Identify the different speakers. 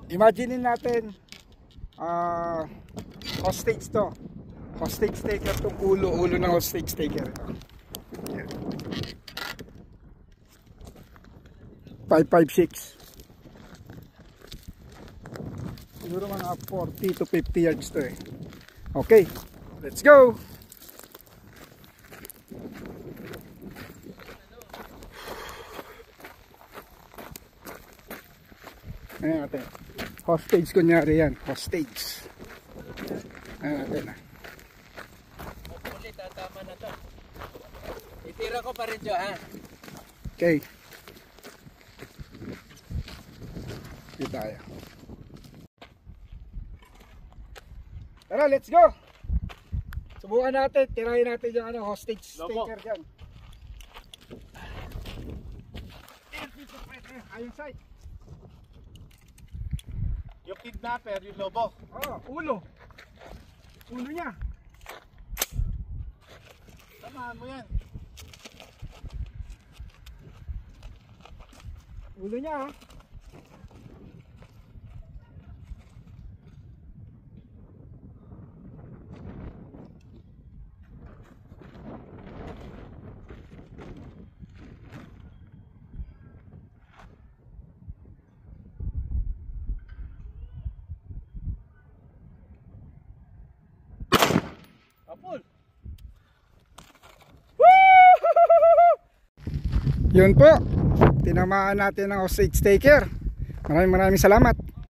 Speaker 1: Imagine natin hostage to. Hostage taker to, ulo ng hostage taker ito. Yan. 556. Siguro mga 40 to 50 yards to eh. Okay, let's go. Ayan natin. Hostage kunyari yan. Hostage. Ayan natin.
Speaker 2: Ulit, tama na to. Itira ko pa rin siya, ha?
Speaker 1: Okay. Dito tayo. Tara, let's go. Subukan natin. Tirahin natin yung hostage taker dyan. Ayun side.
Speaker 2: Yung kidnapper, yung lobo.
Speaker 1: Ulo. Ulo niya.
Speaker 2: Tamahan mo yan.
Speaker 1: Ulo niya ha.
Speaker 2: Apol.
Speaker 1: Yun po. Tinamaan natin ng hostage taker. Maraming salamat.